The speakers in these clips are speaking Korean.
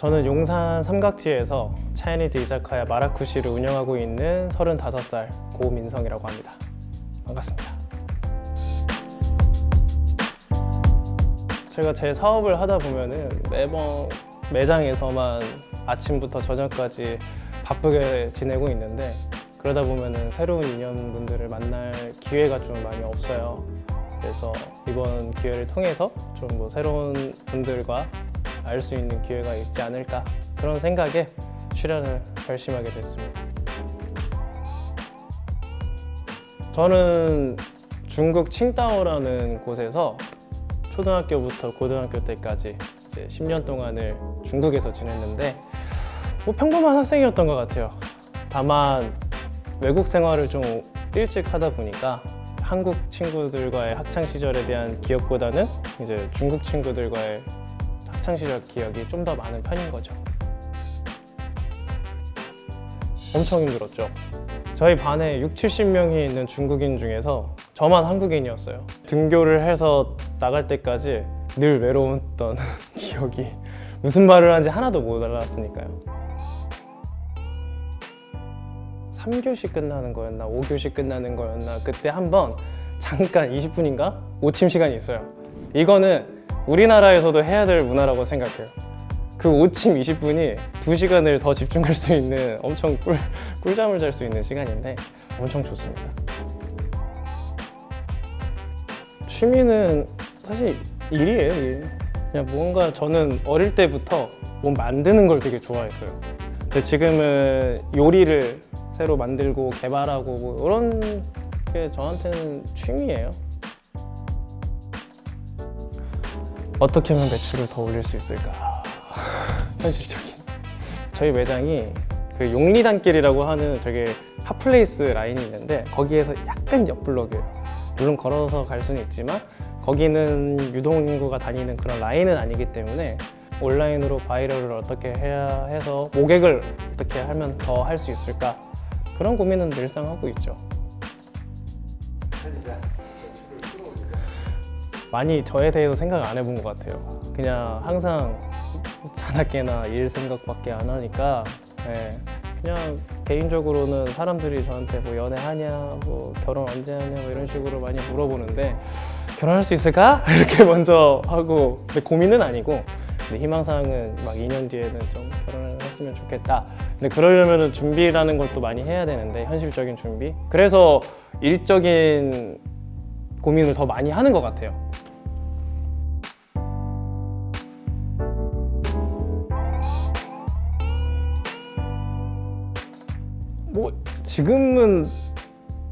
저는 용산 삼각지에서 차이니즈 이자카야 마라쿠시를 운영하고 있는 35살 고민성이라고 합니다. 반갑습니다. 제가 제 사업을 하다 보면은 매번 매장에서만 아침부터 저녁까지 바쁘게 지내고 있는데, 그러다 보면은 새로운 인연분들을 만날 기회가 좀 많이 없어요. 그래서 이번 기회를 통해서 좀 뭐 새로운 분들과 알 수 있는 기회가 있지 않을까, 그런 생각에 출연을 결심하게 됐습니다. 저는 중국 칭다오라는 곳에서 초등학교부터 고등학교 때까지 이제 10년 동안을 중국에서 지냈는데, 뭐 평범한 학생이었던 것 같아요. 다만 외국 생활을 좀 일찍 하다 보니까 한국 친구들과의 학창 시절에 대한 기억보다는 이제 중국 친구들과의 학창 시절 기억이 좀 더 많은 편인 거죠. 엄청 힘들었죠. 저희 반에 60~70명이 있는 중국인 중에서 저만 한국인이었어요. 등교를 해서 나갈 때까지 늘 외로웠던 기억이, 무슨 말을 하는지 하나도 못 알아봤으니까요. 3교시 끝나는 거였나 5교시 끝나는 거였나, 그때 한번 잠깐 20분인가 오침 시간이 있어요. 이거는 우리나라에서도 해야 될 문화라고 생각해요. 그 오침 20분이 2시간을 더 집중할 수 있는 엄청 꿀잠을 잘 수 있는 시간인데 엄청 좋습니다. 취미는 사실 일이에요, 일. 그냥 뭔가, 저는 어릴 때부터 뭐 만드는 걸 되게 좋아했어요. 근데 지금은 요리를 새로 만들고 개발하고 뭐 이런 게 저한테는 취미예요. 어떻게 하면 매출을 더 올릴 수 있을까? 현실적인. 저희 매장이 그 용리단길이라고 하는 되게 핫플레이스 라인이 있는데, 거기에서 약간 옆블럭이에요. 물론 걸어서 갈 수는 있지만 거기는 유동인구가 다니는 그런 라인은 아니기 때문에 온라인으로 바이럴을 어떻게 해야 해서 모객을 어떻게 하면 더 할 수 있을까, 그런 고민은 늘상 하고 있죠. 많이 저에 대해서 생각 안 해본 것 같아요. 그냥 항상 자나깨나 일 생각밖에 안 하니까, 그냥 개인적으로는 사람들이 저한테 뭐 연애하냐, 뭐 결혼 언제 하냐, 뭐 이런 식으로 많이 물어보는데, 결혼할 수 있을까? 이렇게 먼저 하고, 근데 고민은 아니고, 근데 희망사항은 막 2년 뒤에는 좀 결혼을 했으면 좋겠다. 근데 그러려면 준비라는 걸 또 많이 해야 되는데, 현실적인 준비. 그래서 일적인 고민을 더 많이 하는 것 같아요. 뭐 지금은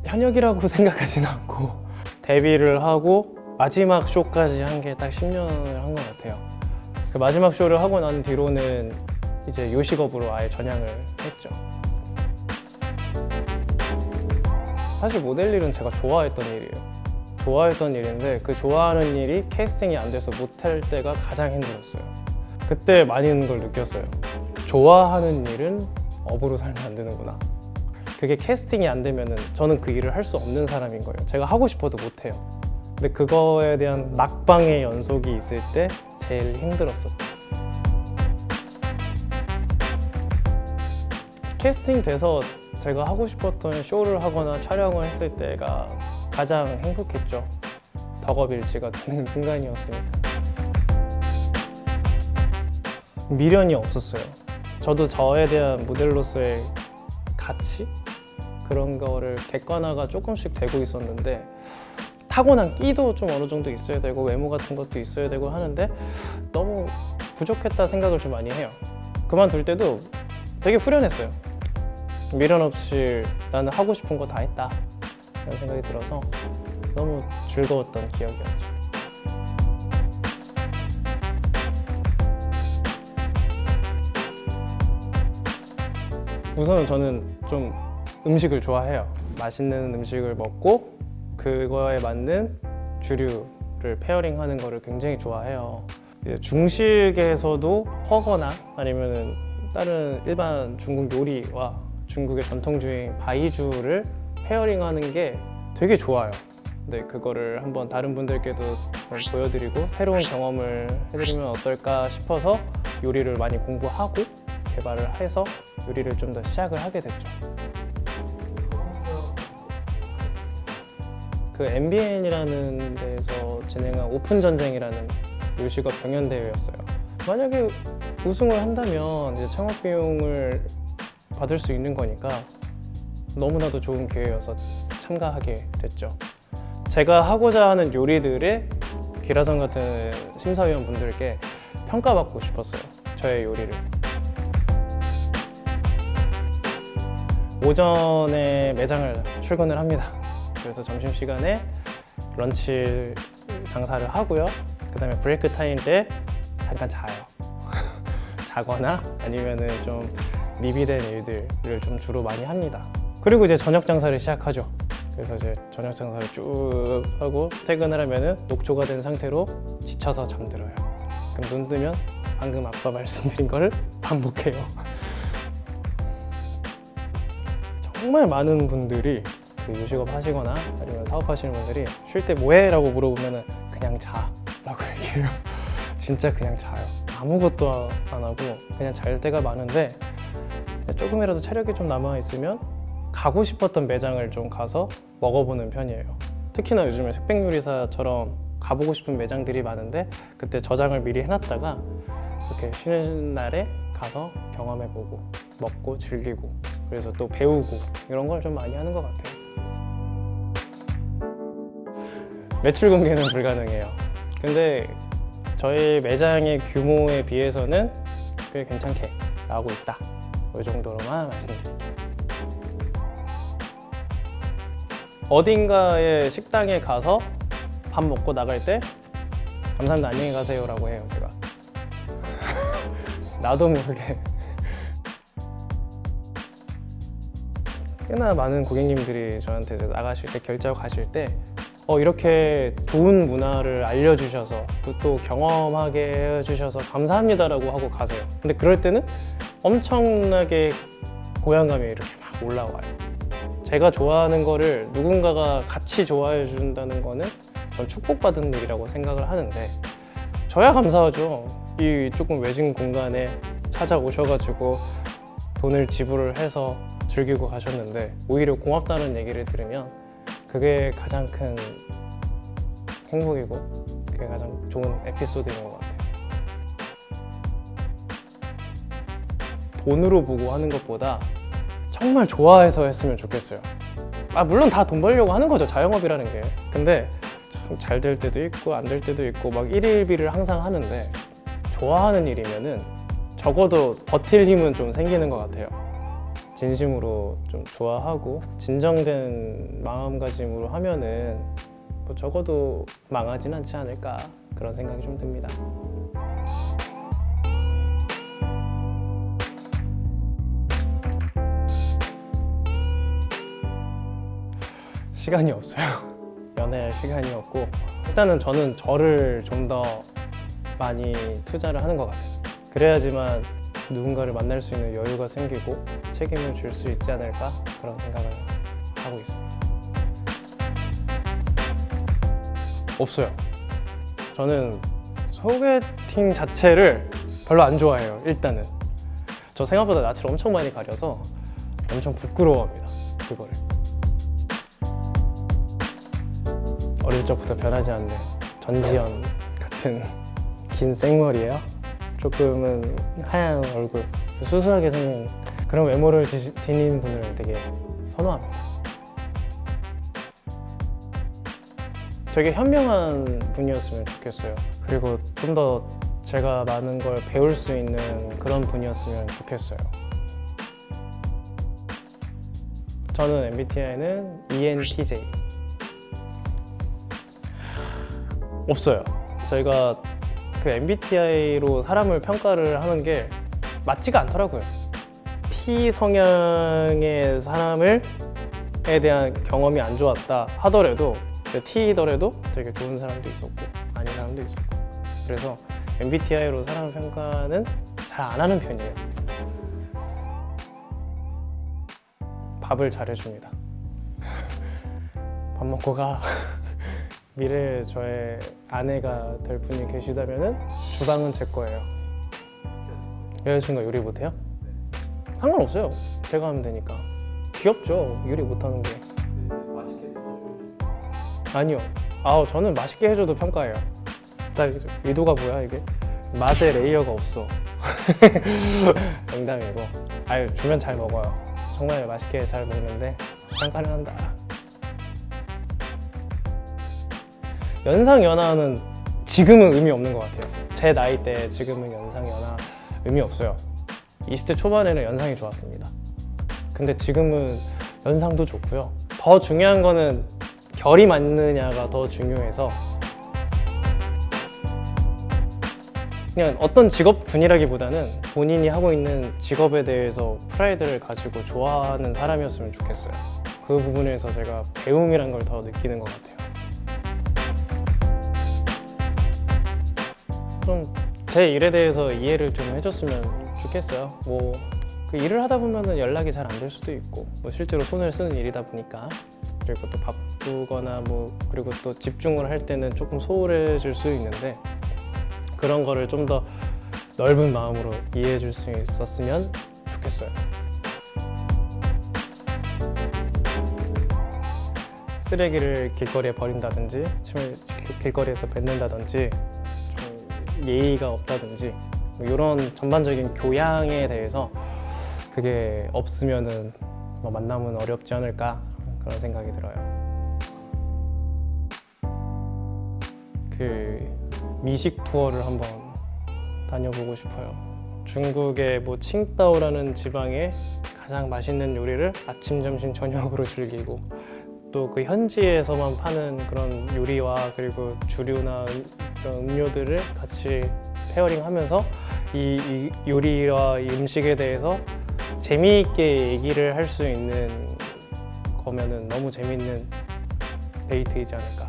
현역이라고 생각하지는 않고, 데뷔를 하고 마지막 쇼까지 한 게 딱 10년을 한 것 같아요. 그 마지막 쇼를 하고 난 뒤로는 이제 요식업으로 아예 전향을 했죠. 사실 모델 일은 제가 좋아했던 일이에요. 좋아했던 일인데, 그 좋아하는 일이 캐스팅이 안 돼서 못할 때가 가장 힘들었어요. 그때 많은 걸 느꼈어요. 좋아하는 일은 업으로 살면 안 되는구나. 그게 캐스팅이 안 되면은 저는 그 일을 할 수 없는 사람인 거예요. 제가 하고 싶어도 못해요. 근데 그거에 대한 낙방의 연속이 있을 때 제일 힘들었었죠. 캐스팅 돼서 제가 하고 싶었던 쇼를 하거나 촬영을 했을 때가 가장 행복했죠. 덕업일치가 되는 순간이었으니까. 미련이 없었어요. 저도 저에 대한 모델로서의 가치? 그런 거를 객관화가 조금씩 되고 있었는데, 타고난 끼도 좀 어느 정도 있어야 되고 외모 같은 것도 있어야 되고 하는데 너무 부족했다 생각을 좀 많이 해요. 그만둘 때도 되게 후련했어요. 미련 없이 나는 하고 싶은 거 다 했다, 이런 생각이 들어서 너무 즐거웠던 기억이었죠. 우선은 저는 좀 음식을 좋아해요. 맛있는 음식을 먹고 그거에 맞는 주류를 페어링하는 거를 굉장히 좋아해요. 이제 중식에서도 허거나 아니면 다른 일반 중국 요리와 중국의 전통주인 바이주를 페어링하는 게 되게 좋아요. 근데 그거를 한번 다른 분들께도 보여드리고 새로운 경험을 해드리면 어떨까 싶어서 요리를 많이 공부하고 개발을 해서 요리를 좀 더 시작을 하게 됐죠. 그 MBN이라는 데서 진행한 오픈전쟁이라는 요식업 경연대회였어요. 만약에 우승을 한다면 이제 창업 비용을 받을 수 있는 거니까 너무나도 좋은 기회여서 참가하게 됐죠. 제가 하고자 하는 요리들의 기라성 같은 심사위원분들께 평가받고 싶었어요. 저의 요리를. 오전에 매장을 출근을 합니다. 그래서 점심시간에 런치 장사를 하고요. 그 다음에 브레이크 타임 때 잠깐 자요. 자거나 아니면은 좀 미비된 일들을 좀 주로 많이 합니다. 그리고 이제 저녁 장사를 시작하죠. 그래서 이제 저녁 장사를 쭉 하고 퇴근을 하면은 녹초가 된 상태로 지쳐서 잠들어요. 그럼 눈 뜨면 방금 앞서 말씀드린 거를 반복해요. 정말 많은 분들이 그 요식업 하시거나 아니면 사업하시는 분들이 쉴 때 뭐해? 라고 물어보면 그냥 자 라고 얘기해요. 진짜 그냥 자요. 아무것도 안 하고 그냥 잘 때가 많은데 조금이라도 체력이 좀 남아있으면 가고 싶었던 매장을 좀 가서 먹어보는 편이에요. 특히나 요즘에 흑백요리사처럼 가보고 싶은 매장들이 많은데 그때 저장을 미리 해놨다가 이렇게 쉬는 날에 가서 경험해보고 먹고 즐기고 그래서 또 배우고 이런 걸 좀 많이 하는 것 같아요. 매출 공개는 불가능해요. 근데 저희 매장의 규모에 비해서는 꽤 괜찮게 나오고 있다. 이 정도로만 말씀드릴게요. 어딘가에 식당에 가서 밥 먹고 나갈 때 감사합니다, 안녕히 가세요 라고 해요, 제가. 나도 모르게. 꽤나 많은 고객님들이 저한테 이제 나가실 때, 결제하고 가실 때 이렇게 좋은 문화를 알려주셔서 또 경험하게 해주셔서 감사합니다라고 하고 가세요. 근데 그럴 때는 엄청나게 고향감이 이렇게 막 올라와요. 제가 좋아하는 거를 누군가가 같이 좋아해 준다는 거는 전 축복받은 일이라고 생각을 하는데 저야 감사하죠. 이 조금 외진 공간에 찾아오셔가지고 돈을 지불을 해서 즐기고 가셨는데 오히려 고맙다는 얘기를 들으면 그게 가장 큰 행복이고 그게 가장 좋은 에피소드인 것 같아요. 돈으로 보고 하는 것보다 정말 좋아해서 했으면 좋겠어요. 물론 다 돈 벌려고 하는 거죠, 자영업이라는 게. 근데 참 잘 될 때도 있고 안 될 때도 있고 막 일일비를 항상 하는데 좋아하는 일이면은 적어도 버틸 힘은 좀 생기는 것 같아요. 진심으로 좀 좋아하고 진정된 마음가짐으로 하면은 뭐 적어도 망하진 않지 않을까 그런 생각이 좀 듭니다. 시간이 없어요. 연애할 시간이 없고 일단은 저는 저를 좀 더 많이 투자를 하는 것 같아요. 그래야지만 누군가를 만날 수 있는 여유가 생기고 책임을 줄 수 있지 않을까 그런 생각을 하고 있습니다. 없어요. 저는 소개팅 자체를 별로 안 좋아해요. 일단은 저 생각보다 낯을 엄청 많이 가려서 엄청 부끄러워합니다. 그거를. 어릴 적부터 변하지 않는 전지현 같은 긴 생머리예요. 조금은 하얀 얼굴, 수수하게 생긴 그런 외모를 지닌 분을 되게 선호합니다. 되게 현명한 분이었으면 좋겠어요. 그리고 좀 더 제가 많은 걸 배울 수 있는 그런 분이었으면 좋겠어요. 저는 MBTI는 ENTJ. 없어요. 저희가 그 MBTI로 사람을 평가를 하는 게 맞지가 않더라고요. T 성향의 사람에 대한 경험이 안 좋았다 하더라도 T이더라도 되게 좋은 사람도 있었고 아닌 사람도 있었고 그래서 MBTI로 사람 평가는 잘 안 하는 편이에요. 밥을 잘해줍니다. 밥 먹고 가. 미래에 저의 아내가 될 분이 계시다면 주방은 제 거예요. 여자친구가 요리 못해요? 상관없어요. 제가 하면 되니까. 귀엽죠, 요리 못하는 게. 아니요. 저는 맛있게 해줘도 평가해요. 딱 의도가 뭐야 이게? 맛에 레이어가 없어. 농담이고. 주면 잘 먹어요. 정말 맛있게 잘 먹는데 평가는 한다. 연상 연하는 지금은 의미 없는 것 같아요. 제 나이 때 지금은 연상 연하 의미 없어요. 20대 초반에는 연상이 좋았습니다. 근데 지금은 연상도 좋고요. 더 중요한 거는 결이 맞느냐가 더 중요해서 그냥 어떤 직업군이라기보다는 본인이 하고 있는 직업에 대해서 프라이드를 가지고 좋아하는 사람이었으면 좋겠어요. 그 부분에서 제가 배움이란 걸 더 느끼는 것 같아요. 좀 제 일에 대해서 이해를 좀 해줬으면 좋겠어요. 그 일을 하다 보면은 연락이 잘 안 될 수도 있고, 실제로 손을 쓰는 일이다 보니까, 그리고 또 바쁘거나 그리고 또 집중을 할 때는 조금 소홀해질 수 있는데, 그런 거를 좀 더 넓은 마음으로 이해해 줄 수 있었으면 좋겠어요. 쓰레기를 길거리에 버린다든지, 침을 길거리에서 뱉는다든지, 예의가 없다든지 이런 전반적인 교양에 대해서 그게 없으면은 만남은 어렵지 않을까 그런 생각이 들어요. 미식 투어를 한번 다녀보고 싶어요. 중국의 칭다오라는 지방의 가장 맛있는 요리를 아침, 점심, 저녁으로 즐기고, 또 그 현지에서만 파는 그런 요리와 그리고 주류나 그런 음료들을 같이 페어링하면서 이 요리와 이 음식에 대해서 재미있게 얘기를 할 수 있는 거면은 너무 재밌는 데이트이지 않을까.